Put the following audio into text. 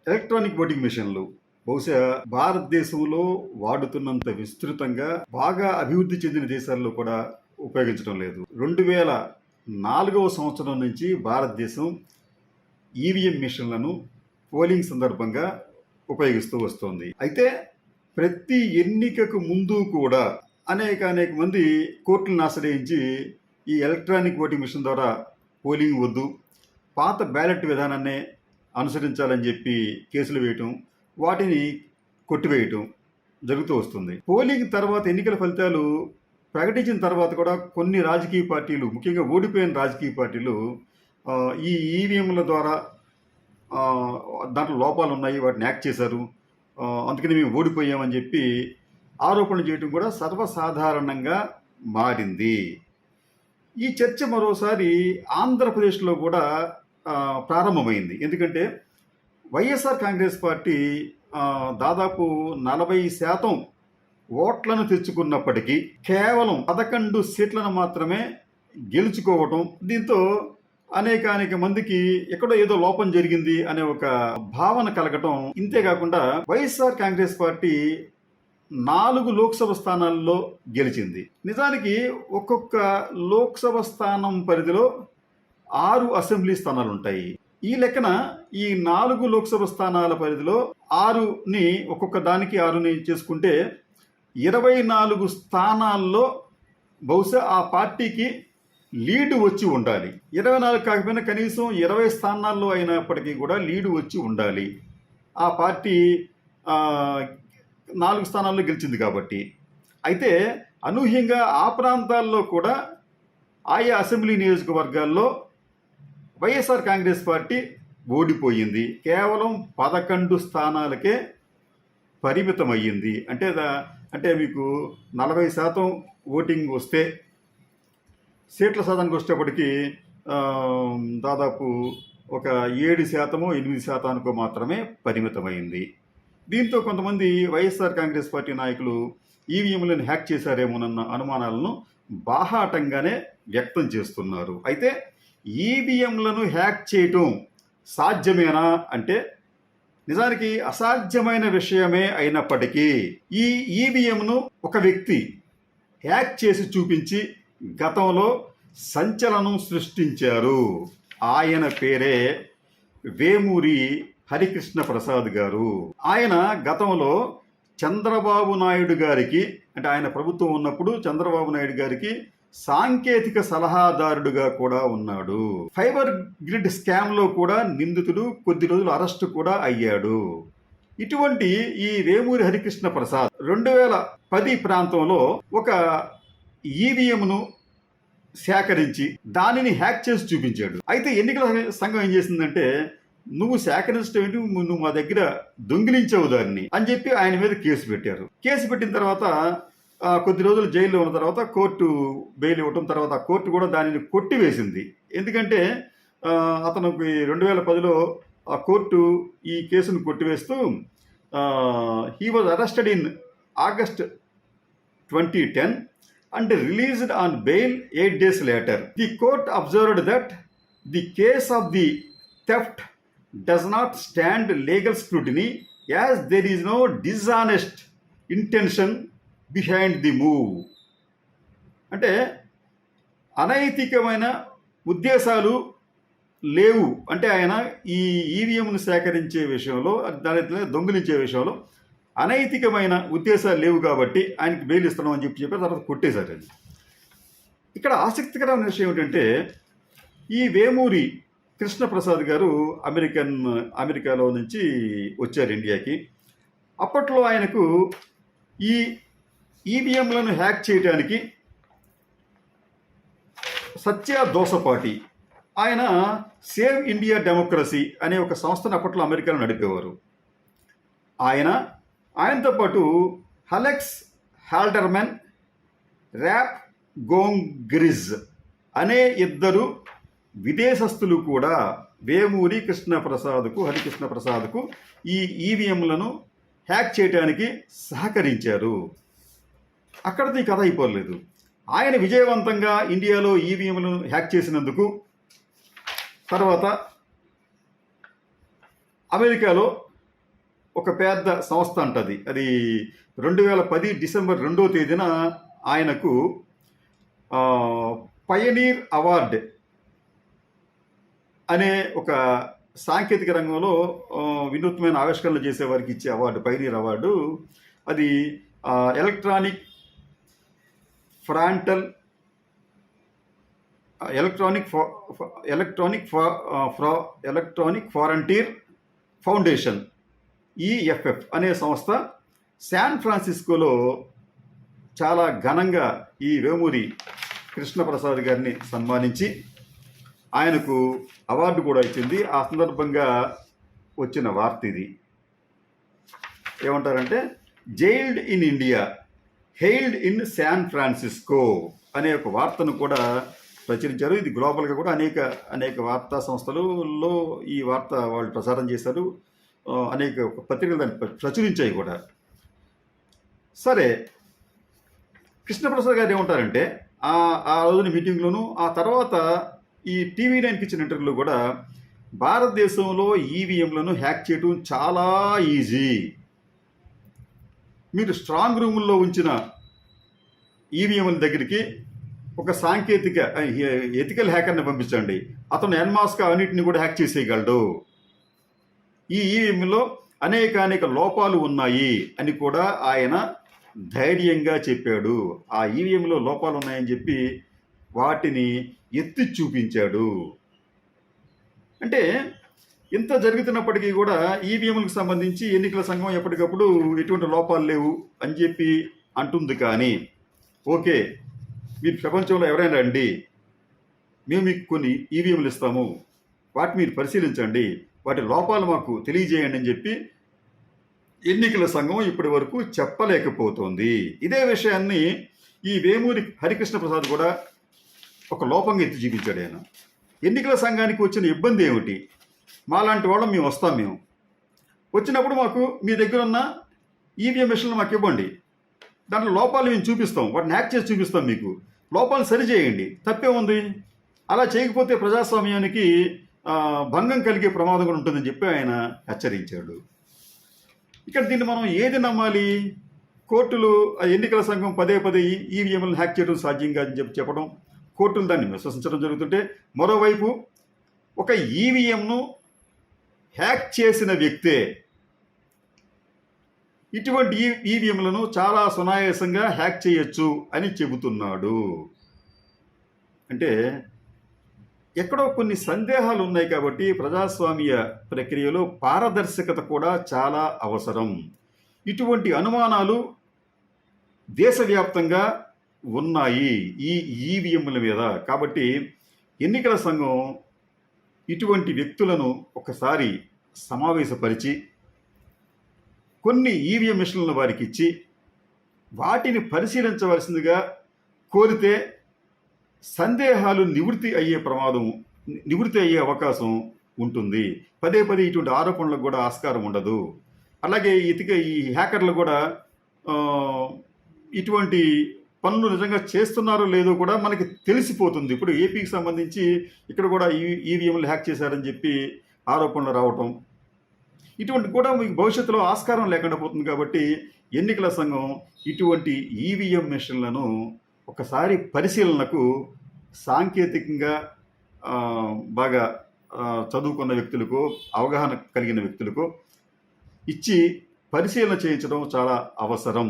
Electronic voting మిషన్లు బహుశా భారతదేశంలో వాడుతున్నంత విస్తృతంగా బాగా అభివృద్ధి చెందిన దేశాల్లో కూడా ఉపయోగించడం లేదు. 2004వ సంవత్సరం నుంచి భారతదేశం ఈవీఎం మిషన్లను పోలింగ్ సందర్భంగా ఉపయోగిస్తూ వస్తోంది. అయితే ప్రతి ఎన్నికకు ముందు కూడా అనేక మంది కోర్టులను ఆశ్రయించి ఈ ఎలక్ట్రానిక్ ఓటింగ్ మిషన్ ద్వారా పోలింగ్ వద్దు, పాత బ్యాలెట్ విధానాన్నే అనుసరించాలని చెప్పి కేసులు వేయటం, వాటిని కొట్టివేయటం జరుగుతూ వస్తుంది. పోలింగ్ తర్వాత ఎన్నికల ఫలితాలు ప్రకటించిన తర్వాత కూడా కొన్ని రాజకీయ పార్టీలు, ముఖ్యంగా ఓడిపోయిన రాజకీయ పార్టీలు ఈ ఈవీఎంల ద్వారా దాంట్లో లోపాలు ఉన్నాయి, వాటిని యాక్ట్ చేశారు, అందుకని మేము ఓడిపోయామని చెప్పి ఆరోపణలు చేయడం కూడా సర్వసాధారణంగా మారింది. ఈ చర్చ మరోసారి ఆంధ్రప్రదేశ్లో కూడా ప్రారంభమైంది. ఎందుకంటే వైఎస్ఆర్ కాంగ్రెస్ పార్టీ దాదాపు 40% ఓట్లను తెచ్చుకున్నప్పటికీ కేవలం 11 సీట్లను మాత్రమే గెలుచుకోవటం, దీంతో అనేక మందికి ఎక్కడో ఏదో లోపం జరిగింది అనే ఒక భావన కలగటం. ఇంతేకాకుండా వైఎస్ఆర్ కాంగ్రెస్ పార్టీ 4 లోక్సభ స్థానాల్లో గెలిచింది. నిజానికి ఒక్కొక్క లోక్సభ స్థానం పరిధిలో 6 అసెంబ్లీ స్థానాలు ఉంటాయి. ఈ లెక్కన ఈ 4 లోక్సభ స్థానాల పరిధిలో 6ని ఒక్కొక్క దానికి 6ని చేసుకుంటే 24 స్థానాల్లో బహుశా ఆ పార్టీకి లీడు వచ్చి ఉండాలి. 24 కాకపోయినా కనీసం 20 స్థానాల్లో అయినప్పటికీ కూడా లీడు వచ్చి ఉండాలి. ఆ పార్టీ 4 స్థానాల్లో గెలిచింది కాబట్టి. అయితే అనూహ్యంగా ఆ ప్రాంతాల్లో కూడా ఆయా అసెంబ్లీ నియోజకవర్గాల్లో వైఎస్ఆర్ కాంగ్రెస్ పార్టీ ఓడిపోయింది. కేవలం 11 స్థానాలకే పరిమితమయ్యింది. అంటే మీకు 40% ఓటింగ్ వస్తే సీట్ల సాధనకు వచ్చేప్పటికీ దాదాపు ఒక 7%, 8% మాత్రమే పరిమితమైంది. దీంతో కొంతమంది వైఎస్ఆర్ కాంగ్రెస్ పార్టీ నాయకులు ఈవీఎంలను హ్యాక్ చేశారేమోనన్న అనుమానాలను బాహాటంగానే వ్యక్తం చేస్తున్నారు. అయితే ఈవీఎంలను హ్యాక్ చేయటం సాధ్యమేనా అంటే నిజానికి అసాధ్యమైన విషయమే అయినప్పటికీ ఈ ఈవీఎంను ఒక వ్యక్తి హ్యాక్ చేసి చూపించి గతంలో సంచలనం సృష్టించారు. ఆయన పేరే వేమూరి హరికృష్ణ ప్రసాద్ గారు. ఆయన గతంలో చంద్రబాబు నాయుడు గారికి, అంటే ఆయన ప్రభుత్వం ఉన్నప్పుడు చంద్రబాబు నాయుడు గారికి సాంకేతిక సలహాదారుడుగా కూడా ఉన్నాడు. ఫైబర్ గ్రిడ్ స్కామ్లో కూడా నిందితుడు, కొద్ది రోజులు అరెస్టు కూడా అయ్యాడు. ఇటువంటి ఈ వేమూరి హరికృష్ణ ప్రసాద్ 2010 ప్రాంతంలో ఒక ఈవీఎంను సేకరించి దానిని హ్యాక్ చేసి చూపించాడు. అయితే ఎన్నికల సంఘం ఏం చేసిందంటే, నువ్వు సేకరించడం ఏంటి, నువ్వు మా దగ్గర దొంగిలించావు దాన్ని అని చెప్పి ఆయన మీద కేసు పెట్టారు. కేసు పెట్టిన తర్వాత కొద్ది రోజులు జైల్లో ఉన్న తర్వాత కోర్టు బెయిల్ ఇవ్వటం, తర్వాత ఆ కోర్టు కూడా దానిని కొట్టివేసింది. ఎందుకంటే అతనికి 2010లో ఆ కోర్టు ఈ కేసును కొట్టివేస్తూ he was arrested in August 2010 and released on bail 8 days later. The court observed that the case of the theft does not stand legal scrutiny as there is no dishonest intention behind the move. అంటే అనైతికమైన ఉద్దేశాలు లేవు అంటే ఆయన ఈ ఈవీఎంను సేకరించే విషయంలో, దాని దొంగిలించే విషయంలో అనైతికమైన ఉద్దేశాలు లేవు కాబట్టి ఆయనకి బెయిల్ ఇస్తున్నాం అని చెప్పి తర్వాత కొట్టేశారు. అది ఇక్కడ ఆసక్తికరమైన విషయం ఏంటంటే, ఈ వేమూరి కృష్ణప్రసాద్ గారు అమెరికాలో నుంచి వచ్చారు ఇండియాకి. అప్పట్లో ఆయనకు ఈ ఈవీఎంలను హ్యాక్ చేయడానికి సత్య దోసపాటి ఆయన సేవ్ ఇండియా డెమోక్రసీ అనే ఒక సంస్థను అప్పట్లో అమెరికాలో నడిపేవారు. ఆయనతో పాటు అలెక్స్ హాల్డర్మెన్, ర్యాప్ గోంగ్రిజ్ అనే 2 విదేశస్తులు కూడా వేమూరి హరికృష్ణ ప్రసాద్కు ఈ ఈవీఎంలను హ్యాక్ చేయడానికి సహకరించారు. అక్కడితో ఈ కథ అయిపోలేదు. ఆయన విజయవంతంగా ఇండియాలో ఈవీఎంలను హ్యాక్ చేసినందుకు తర్వాత అమెరికాలో ఒక పెద్ద సంస్థ అంటది. అది 2010 డిసెంబర్ 2వ తేదీన ఆయనకు పయనీర్ అవార్డ్ అనే ఒక సాంకేతిక రంగంలో వినూత్నమైన ఆవిష్కరణలు చేసే వారికి ఇచ్చే అవార్డు, పైనీర్ అవార్డు. అది ఎలక్ట్రానిక్ ఫ్రాంటల్ ఎలక్ట్రానిక్ ఫారంటీర్ ఫౌండేషన్ ఈఎఫ్ఎఫ్ అనే సంస్థ శాన్ ఫ్రాన్సిస్కోలో చాలా ఘనంగా ఈ వేమూరి కృష్ణప్రసాద్ గారిని సన్మానించి ఆయనకు అవార్డు కూడా ఇచ్చింది. ఆ సందర్భంగా వచ్చిన వార్త ఇది. ఏమంటారంటే, jailed in India, hailed in San Francisco అనే ఒక వార్తను కూడా ప్రచురించారు. ఇది గ్లోబల్గా కూడా అనేక వార్తా సంస్థలలో ఈ వార్త వాళ్ళు ప్రసారం చేశారు. అనేక పత్రికలు దాన్ని ప్రచురించాయి కూడా. సరే, కృష్ణప్రసాద్ గారు ఏమంటారంటే, ఆ రోజున మీటింగ్లోనూ, ఆ తర్వాత ఈ టీవీ 9కి ఇచ్చిన ఇంటర్వ్యూలో కూడా, భారతదేశంలో ఈవీఎంలను హ్యాక్ చేయడం చాలా ఈజీ. మీరు స్ట్రాంగ్ రూముల్లో ఉంచిన ఈవీఎంల దగ్గరికి ఒక సాంకేతిక ఎథికల్ హ్యాకర్ని పంపించండి, అతను ఎన్మాస్గా అన్నిటిని కూడా హ్యాక్ చేసేయగలడు. ఈ ఈవీఎంలో అనేక లోపాలు ఉన్నాయి అని కూడా ఆయన ధైర్యంగా చెప్పాడు. ఆ ఈవీఎంలో లోపాలు ఉన్నాయని చెప్పి వాటిని ఎత్తి చూపించాడు. అంటే ఇంత జరుగుతున్నప్పటికీ కూడా ఈవీఎంలకు సంబంధించి ఎన్నికల సంఘం ఎప్పటికప్పుడు ఎటువంటి లోపాలు లేవు అని చెప్పి అంటుంది. కానీ ఓకే, మీరు ప్రపంచంలో ఎవరైనా రండి, మేము మీకు కొన్ని ఈవీఎంలు ఇస్తాము, వాటిని మీరు పరిశీలించండి, వాటి లోపాలు మాకు తెలియజేయండి అని చెప్పి ఎన్నికల సంఘం ఇప్పటి వరకు చెప్పలేకపోతుంది. ఇదే విషయాన్ని ఈ వేమూరి హరికృష్ణ ప్రసాద్ కూడా ఒక లోపంగా ఎత్తి చూపించాడు. ఆయన ఎన్నికల సంఘానికి వచ్చిన ఇబ్బంది ఏమిటి, మాలాంటి వాళ్ళం మేము వస్తాం, మేము వచ్చినప్పుడు మాకు మీ దగ్గర ఉన్న ఈవీఎం మిషన్లు మాకు ఇవ్వండి, దాంట్లో లోపాలు మేము చూపిస్తాం, వాటిని హ్యాక్ చేసి చూపిస్తాం, మీకు లోపాలు సరిచేయండి, తప్పే ఉంది. అలా చేయకపోతే ప్రజాస్వామ్యానికి భంగం కలిగే ప్రమాదం కూడా ఉంటుందని చెప్పి ఆయన హెచ్చరించాడు. ఇక్కడ దీన్ని మనం ఏది నమ్మాలి? కోర్టులు, ఎన్నికల సంఘం పదే ఈవీఎంలను హ్యాక్ చేయడం సాధ్యం కాదని చెప్పడం, కోర్టులు దాన్ని విశ్వసించడం జరుగుతుంటే, మరోవైపు ఒక ఈవీఎంను హ్యాక్ చేసిన వ్యక్తే ఇటువంటి ఈవీఎంలను చాలా సునాయాసంగా హ్యాక్ చేయొచ్చు అని చెబుతున్నాడు. అంటే ఎక్కడో కొన్ని సందేహాలు ఉన్నాయి కాబట్టి ప్రజాస్వామ్య ప్రక్రియలో పారదర్శకత కూడా చాలా అవసరం. ఇటువంటి అనుమానాలు దేశవ్యాప్తంగా ఉన్నాయి ఈ ఈవీఎంల మీద. కాబట్టి ఎన్నికల సంఘం ఇటువంటి వ్యక్తులను ఒకసారి సమావేశపరిచి కొన్ని ఈవీఎం మిషన్లను వారికి ఇచ్చి వాటిని పరిశీలించవలసిందిగా కోరితే సందేహాలు నివృత్తి అయ్యే అవకాశం ఉంటుంది. పదే ఇటువంటి ఆరోపణలకు కూడా ఆస్కారం ఉండదు. అలాగే ఈ హ్యాకర్లు కూడా ఇటువంటి పనులు నిజంగా చేస్తున్నారో లేదో కూడా మనకి తెలిసిపోతుంది. ఇప్పుడు ఏపీకి సంబంధించి ఇక్కడ కూడా ఈవీఎంలు హ్యాక్ చేశారని చెప్పి ఆరోపణలు రావటం, ఇటువంటి కూడా మీకు భవిష్యత్తులో ఆస్కారం లేకుండా పోతుంది. కాబట్టి ఎన్నికల సంఘం ఇటువంటి ఈవీఎం మిషన్లను ఒకసారి పరిశీలనకు సాంకేతికంగా బాగా చదువుకున్న వ్యక్తులకు, అవగాహన కలిగిన వ్యక్తులకు ఇచ్చి పరిశీలన చేయించడం చాలా అవసరం.